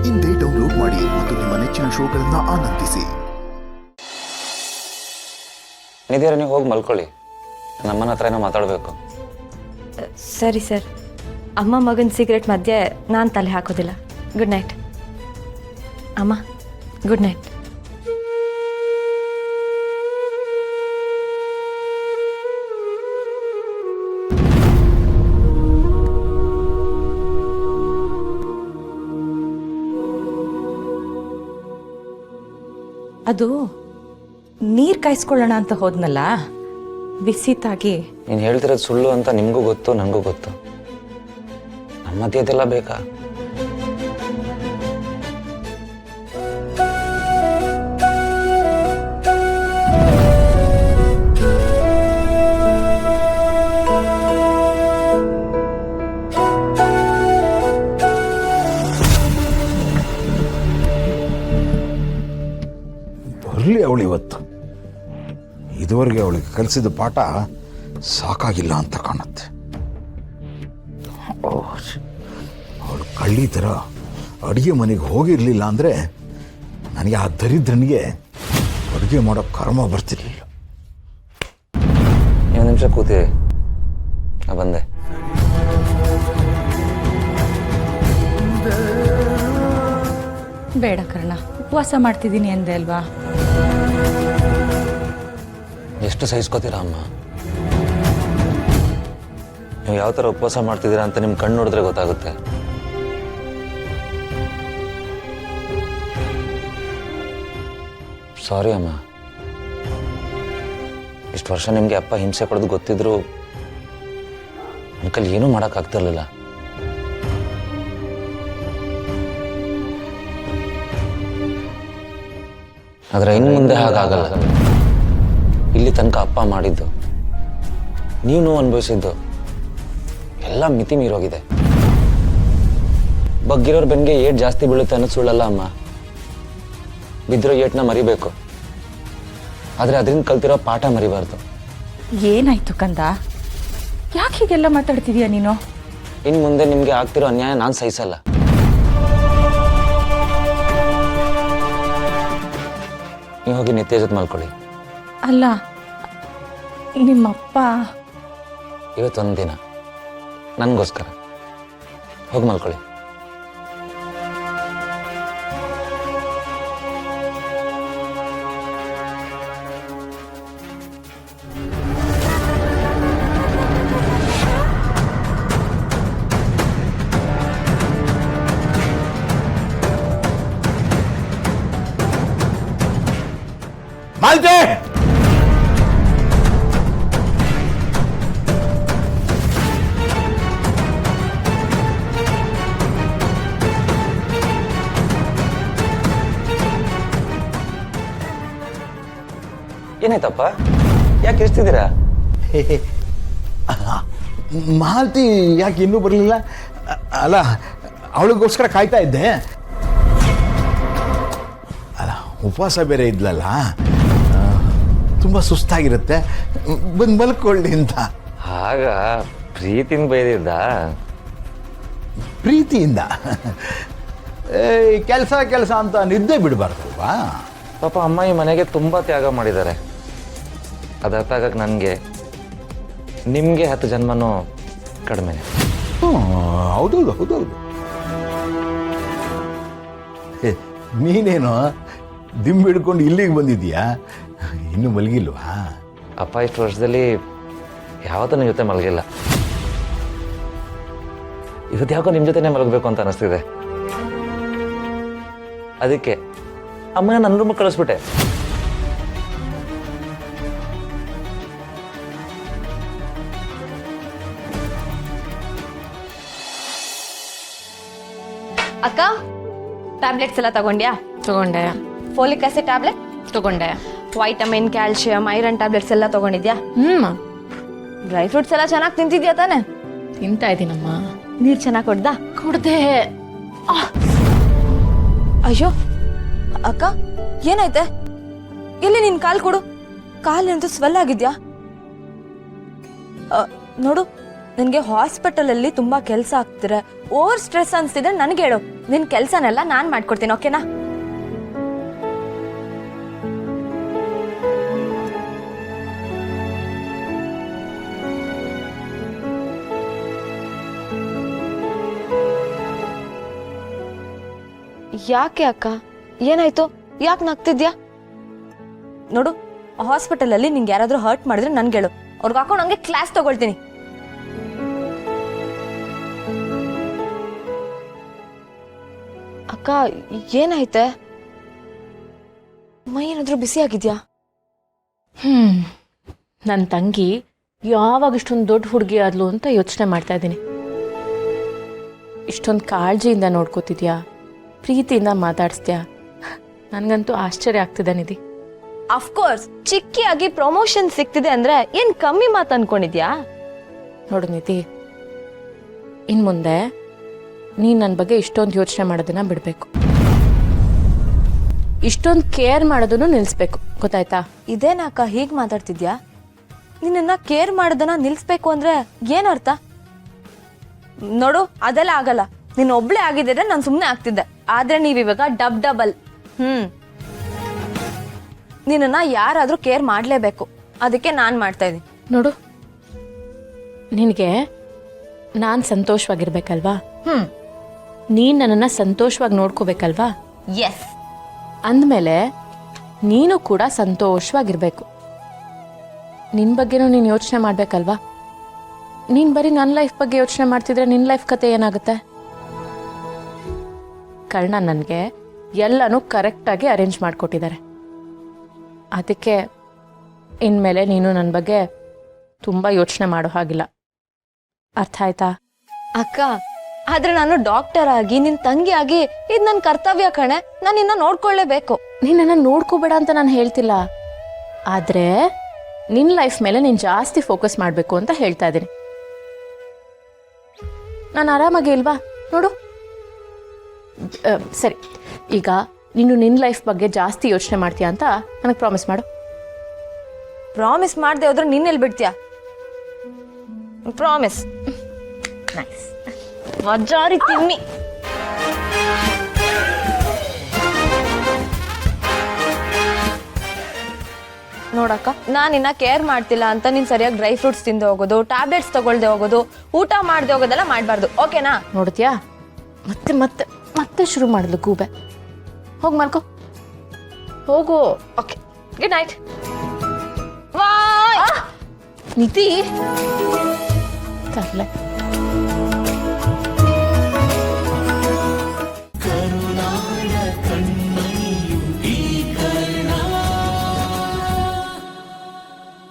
ಇಂದೇ ಡೌನ್ಲೋಡ್ ಮಾಡಿ ಮತ್ತು ನಿಮ್ಮ ನೆಚ್ಚಿನ ಶೋಗಳನ್ನು ಆನಂದಿಸಿ. ನಿಧಿಯರ ನೀವು ಹೋಗಿ ಮಲ್ಕೊಳ್ಳಿ, ನಮ್ಮನ ಹತ್ರ ಏನೋ ಮಾತಾಡಬೇಕು. ಸರಿ ಸರ್. ಅಮ್ಮ ಮಗನ ಸಿಗರೇಟ್ ಮಧ್ಯೆ ನಾನು ತಲೆ ಹಾಕೋದಿಲ್ಲ. ಗುಡ್ ನೈಟ್ ಅಮ್ಮ. Good night. ಅದು ನೀರು ಕಾಯಿಸ್ಕೊಳ್ಳೋಣ ಅಂತ ಹೋದ್ನಲ್ಲ, ಬಿಸಿತಾಗಿ. ನೀನು ಹೇಳ್ತಿರೋದು ಸುಳ್ಳು ಅಂತ ನಿಮಗೂ ಗೊತ್ತು, ನನಗೂ ಗೊತ್ತು. ನಮ್ಮ ಮಧ್ಯೆ ಅದೆಲ್ಲ ಬೇಕಾ? ಬರಲಿ ಅವಳು ಇವತ್ತು. ಇದುವರೆಗೆ ಅವಳಿಗೆ ಕಲಿಸಿದ ಪಾಠ ಸಾಕಾಗಿಲ್ಲ ಅಂತ ಕಾಣುತ್ತೆ. ಅವಳು ಕಳ್ಳಿ ಥರ ಅಡುಗೆ ಮನೆಗೆ ಹೋಗಿರಲಿಲ್ಲ ಅಂದರೆ ನನಗೆ ಆ ದರಿದ್ರನಿಗೆ ಅಡುಗೆ ಮಾಡೋ ಕರ್ಮ ಬರ್ತಿರ್ಲಿಲ್ಲ. ಒಂದು ನಿಮಿಷ ಕೂತಿ, ನಾ ಬಂದೆ. ಬೇಡ ಕರ್ಣ, ಉಪವಾಸ ಮಾಡ್ತಿದ್ದೀನಿ ಅಂದೆ ಅಲ್ವಾ? ಎಷ್ಟು ಸಹಿಸ್ಕೋತೀರಾ ಅಮ್ಮ? ನೀವು ಯಾವ ಥರ ಉಪವಾಸ ಮಾಡ್ತಿದ್ದೀರಾ ಅಂತ ನಿಮ್ಮ ಕಣ್ಣು ನೋಡಿದ್ರೆ ಗೊತ್ತಾಗುತ್ತೆ. ಸಾರಿ ಅಮ್ಮ. ಇಷ್ಟು ವರ್ಷ ನಿಮಗೆ ಅಪ್ಪ ಹಿಂಸೆ ಕೊಡೋದು ಗೊತ್ತಿದ್ರು ಅಂಕಲ್ ಏನೂ ಮಾಡೋಕ್ಕಾಗ್ತಿರ್ಲಿಲ್ಲ. ಆದರೆ ಇನ್ನು ಮುಂದೆ ಹಾಗಾಗಲ್ಲ. ಇಲ್ಲಿ ತನಕ ಅಪ್ಪ ಮಾಡಿದ್ದು, ನೀವು ಅನುಭವಿಸಿದ್ದು ಎಲ್ಲ ಮಿತಿ ಮೀರೋಗಿದೆ. ಬಗ್ಗಿರೋರ್ ಬೆನ್ಗೆ ಏಟ್ ಜಾಸ್ತಿ ಬೀಳುತ್ತೆ ಅನ್ನೋದು ಸುಳ್ಳಲ್ಲ ಅಮ್ಮ. ಬಿದ್ದಿರೋ ಏಟ್ನ ಮರಿಬೇಕು, ಆದರೆ ಅದರಿಂದ ಕಲ್ತಿರೋ ಪಾಠ ಮರಿಬಾರ್ದು. ಏನಾಯ್ತು ಕಂದ? ಯಾಕೆ ಹೀಗೆಲ್ಲ ಮಾತಾಡ್ತಿದೀಯ ನೀನು? ಇನ್ನು ಮುಂದೆ ನಿಮಗೆ ಆಗ್ತಿರೋ ಅನ್ಯಾಯ ನಾನು ಸಹಿಸಲ್ಲ. ನೀವು ಹೋಗಿ ನಿತ್ಯ ಜೊತೆ ಮಲ್ಕೊಳ್ಳಿ. ಅಲ್ಲ, ನಿಮ್ಮಪ್ಪ ಇವತ್ತೊಂದು ದಿನ ನನಗೋಸ್ಕರ ಹೋಗಿ ಮಲ್ಕೊಳ್ಳಿ. ಮಾಲ್ತೆ, ಏನಾಯ್ತಪ್ಪ? ಯಾಕೆ ಇರ್ತಿದ್ದೀರಾ? ಮಾಲ್ತಿ ಯಾಕೆ ಇನ್ನೂ ಬರಲಿಲ್ಲ? ಅಲ್ಲ, ಅವಳಿಗೋಸ್ಕರ ಕಾಯ್ತಾ ಇದ್ದೆ. ಅಲ್ಲ, ಉಪವಾಸ ಬೇರೆ ಇದ್ಲಲ್ಲ, ತುಂಬ ಸುಸ್ತಾಗಿರುತ್ತೆ, ಬಂದು ಮಲ್ಕೊಳ್ಳಿ ಅಂತ. ಆಗ ಪ್ರೀತಿಯಿಂದ ಬೈದಿದ್ದ? ಪ್ರೀತಿಯಿಂದ ಕೆಲಸ ಕೆಲಸ ಅಂತ ನಿದ್ದೆ ಬಿಡಬಾರ್ದಲ್ವಾ? ಪಾಪ ಅಮ್ಮ ಈ ಮನೆಗೆ ತುಂಬ ತ್ಯಾಗ ಮಾಡಿದ್ದಾರೆ. ಅದು ಅರ್ಥ ಆಗಕ್ಕೆ ನನಗೆ ನಿಮಗೆ 10 ಜನ್ಮನೂ ಕಡಿಮೆ. ಹೌದೌದು ಹೌದೌದು. ನೀನೇನು ದಿಂಬು ಹಿಡ್ಕೊಂಡು ಇಲ್ಲಿಗೆ ಬಂದಿದ್ದೀಯಾ? ಇನ್ನೂ ಮಲಗಿಲ್ವಾ? ಅಪ್ಪ ಇಷ್ಟು ವರ್ಷದಲ್ಲಿ ಯಾವತ್ತೂ ನಿಮ್ಮ ಜೊತೆ ಮಲಗಿಲ್ಲ. ಇವತ್ತು ಯಾಕೋ ನಿಮ್ಮ ಜೊತೆನೇ ಮಲಗಬೇಕು ಅಂತ ಅನಿಸ್ತಿದೆ. ಅದಕ್ಕೆ ಅಮ್ಮನ ನನ್ನ ರೂಮಿಗೆ ಕಳಿಸ್ಬಿಟ್ಟೆ. ಅಕ್ಕ, ಟ್ಯಾಬ್ಲೆಟ್ಸ್ ಎಲ್ಲ ತಗೊಂಡ್ಯಾ? ತಗೊಂಡೆ. ಫೋಲಿಕ್ ಆಸಿಡ್ ಟ್ಯಾಬ್ಲೆಟ್ ತಗೊಂಡೆ. ವೈಟಮಿನ್, ಕ್ಯಾಲ್ಸಿಯಂ, ಐರನ್ ಟ್ಯಾಬ್ಲೆಟ್ಸ್ ಎಲ್ಲ ತಗೊಂಡಿದ್ಯಾ? ಡ್ರೈ ಫ್ರೂಟ್ಸ್ ಎಲ್ಲ ಚೆನ್ನಾಗಿ ತಿಂತಿದ್ಯಾ ತಾನೆ? ತಿಂತಾ ಇದ್ದೀನಮ್ಮ. ನೀರು ಚೆನ್ನಾಗಿ ಕೊಡ್ದಾ? ಕುಡ್ದೆ. ಅಯ್ಯೋ ಅಕ್ಕ, ಏನಾಯ್ತೆ? ಎಲ್ಲಿ ನಿನ್ ಕಾಲ್ ಕೊಡು. ಕಾಲಿನಂತೂ ಸ್ವೆಲ್ ಆಗಿದ್ಯಾ? ನೋಡು, ನನಗೆ ಹಾಸ್ಪಿಟಲ್ ಅಲ್ಲಿ ತುಂಬಾ ಕೆಲಸ ಆಗ್ತಿದೆ, ಓವರ್ ಸ್ಟ್ರೆಸ್ ಅನ್ಸ್ತಿದೆ, ನನಗೆ ಹೇಳು, ನಿನ್ನ ಕೆಲಸನೆಲ್ಲ ನಾನು ಮಾಡ್ಕೊಡ್ತೀನಿ, ಓಕೆನಾ? ಯಾಕೆ ಅಕ್ಕ, ಏನಾಯ್ತು? ಯಾಕೆ ನಗ್ತಿದ್ಯಾ? ನೋಡು, ಹಾಸ್ಪಿಟಲಲ್ಲಿ ನಿಂಗೆ ಯಾರಾದ್ರೂ ಹರ್ಟ್ ಮಾಡಿದ್ರೆ ನನ್ಗೆ ಹೇಳು, ಅವ್ರಿಗೆ ಹಾಕೊಂಡು ಹಂಗೆ ಕ್ಲಾಸ್ ತಗೊಳ್ತೀನಿ. ಅಕ್ಕ, ಏನಾಯ್ತೆ? ಮೈ ಏನಾದ್ರೂ ಬಿಸಿ ಆಗಿದ್ಯಾ? ನನ್ನ ತಂಗಿ ಯಾವಾಗ ಇಷ್ಟೊಂದು ದೊಡ್ಡ ಹುಡುಗಿ ಆದ್ಲು ಅಂತ ಯೋಚನೆ ಮಾಡ್ತಾ ಇದ್ದೀನಿ. ಇಷ್ಟೊಂದು ಕಾಳಜಿಯಿಂದ ನೋಡ್ಕೋತಿದ್ಯಾ, ಪ್ರೀತಿಯಿಂದ ಮಾತಾಡಿಸ್ತೀಯಾ? ನನಗಂತೂ ಆಶ್ಚರ್ಯ ಆಗ್ತಿದೆ ನಿಧಿ. ಅಫ್ಕೋರ್ಸ್, ಚಿಕ್ಕಿಯಾಗಿ ಪ್ರಮೋಷನ್ ಸಿಗ್ತಿದೆ ಅಂದ್ರೆ ಏನ್ ಕಮ್ಮಿ ಮಾತು ಅನ್ಕೊಂಡಿದ್ಯಾ? ನೋಡು ನಿಧಿ, ಇನ್ ಮುಂದೆ ನೀನು ನನ್ನ ಬಗ್ಗೆ ಇಷ್ಟೊಂದು ಯೋಚನೆ ಮಾಡೋದನ್ನ ಬಿಡಬೇಕು, ಇಷ್ಟೊಂದು ಕೇರ್ ಮಾಡೋದನ್ನು ನಿಲ್ಲಿಸ್ಬೇಕು, ಗೊತ್ತಾಯ್ತಾ? ಇದೇನಾಕ ಹೀಗ್ ಮಾತಾಡ್ತಿದ್ಯಾ? ನಿನ್ನ ಕೇರ್ ಮಾಡೋದನ್ನ ನಿಲ್ಸ್ಬೇಕು ಅಂದ್ರೆ ಏನರ್ಥ? ನೋಡು, ಅದೆಲ್ಲ ಆಗಲ್ಲ. ನೀನ್ ಒಬ್ಳೆ ಆಗಿದ್ರೆ ನಾನು ಸುಮ್ನೆ ಆಗ್ತಿದ್ದೆ, ಆದ್ರೆ ನೀವಿವಾಗ ಡಬಲ್. ನಿನ್ನ ಯಾರಾದ್ರೂ ಕೇರ್ ಮಾಡ್ಲೇಬೇಕು, ಅದಕ್ಕೆ ನಾನ್ ಮಾಡ್ತಾ ಇದೀನಿ. ನೋಡು, ನಿನಗೆ ನಾನು ಸಂತೋಷವಾಗಿರ್ಬೇಕಲ್ವಾ? ನೀನು ನನ್ನನ್ನು ಸಂತೋಷವಾಗಿ ನೋಡ್ಕೋಬೇಕಲ್ವಾ? ಎಸ್. ಅಂದಮೇಲೆ ನೀನು ಕೂಡ ಸಂತೋಷವಾಗಿರ್ಬೇಕು. ನಿನ್ನ ಬಗ್ಗೆನೂ ನೀನು ಯೋಚನೆ ಮಾಡ್ಬೇಕಲ್ವಾ? ನೀನು ಬರೀ ನನ್ನ ಲೈಫ್ ಬಗ್ಗೆ ಯೋಚನೆ ಮಾಡ್ತಿದ್ರೆ ನಿನ್ನ ಲೈಫ್ ಕತೆ ಏನಾಗುತ್ತೆ? ಕರ್ಣ ನನಗೆ ಎಲ್ಲನೂ ಕರೆಕ್ಟಾಗಿ ಅರೇಂಜ್ ಮಾಡಿಕೊಟ್ಟಿದ್ದಾರೆ. ಅದಕ್ಕೆ ಇನ್ಮೇಲೆ ನೀನು ನನ್ನ ಬಗ್ಗೆ ತುಂಬ ಯೋಚನೆ ಮಾಡೋ ಹಾಗಿಲ್ಲ, ಅರ್ಥ ಆಯ್ತಾ? ಅಕ್ಕ, ಆದ್ರೆ ನಾನು ಡಾಕ್ಟರ್ ಆಗಿ ನಿನ್ ತಂಗಿ ಆಗಿ ಇದು ನನ್ನ ಕರ್ತವ್ಯ ಕಣೆ. ನಾನು ಇನ್ನ ನೋಡ್ಕೊಳ್ಳೇಬೇಕು. ನೀನು ನನ್ನ ನೋಡ್ಕೋಬೇಡ ಅಂತ ನಾನು ಹೇಳ್ತಿಲ್ಲ, ಆದರೆ ನಿನ್ನ ಲೈಫ್ ಮೇಲೆ ನೀನು ಜಾಸ್ತಿ ಫೋಕಸ್ ಮಾಡಬೇಕು ಅಂತ ಹೇಳ್ತಾ ಇದ್ದೀನಿ. ನಾನು ಆರಾಮಾಗಿ ಇಲ್ವಾ? ನೋಡು, ಸರಿ, ಈಗ ನೀನು ನಿನ್ನ ಲೈಫ್ ಬಗ್ಗೆ ಜಾಸ್ತಿ ಯೋಚನೆ ಮಾಡ್ತೀಯಾ ಅಂತ ನನಗೆ ಪ್ರಾಮಿಸ್ ಮಾಡು. ಪ್ರಾಮಿಸ್ ಮಾಡದೆ ಹೋದ್ರೆ ನಿನ್ನೆಲ್ಲಿ ಬಿಡ್ತೀಯಾ? ಪ್ರಾಮಿಸ್. ನೈಸ್. ಮಜಾರಿ ತಿನ್ನಿ. ನೋಡಕ್ಕ, ನಾನಿನ್ನ ಕೇರ್ ಮಾಡ್ತಿಲ್ಲ ಅಂತ ನೀನ್ ಸರಿಯಾಗಿ ಡ್ರೈ ಫ್ರೂಟ್ಸ್ ತಿಂದು ಹೋಗೋದು, ಟ್ಯಾಬ್ಲೆಟ್ಸ್ ತಗೊಳ್ದೆ ಹೋಗೋದು, ಊಟ ಮಾಡದೆ ಹೋಗೋದೆಲ್ಲ ಮಾಡಬಾರ್ದು, ಓಕೆನಾ? ನೋಡ್ತೀಯಾ, ಮತ್ತೆ ಮತ್ತೆ ಮತ್ತೆ ಶುರು ಮಾಡಿದ್ಲು ಗೂಬೆ. ಹೋಗಿ ಮಲ್ಕೋ, ಹೋಗು. Okay, good night. ನಿಧಿ, ತರ್ಲೆ. ಕರುನಾಡ ಕಣ್ಣ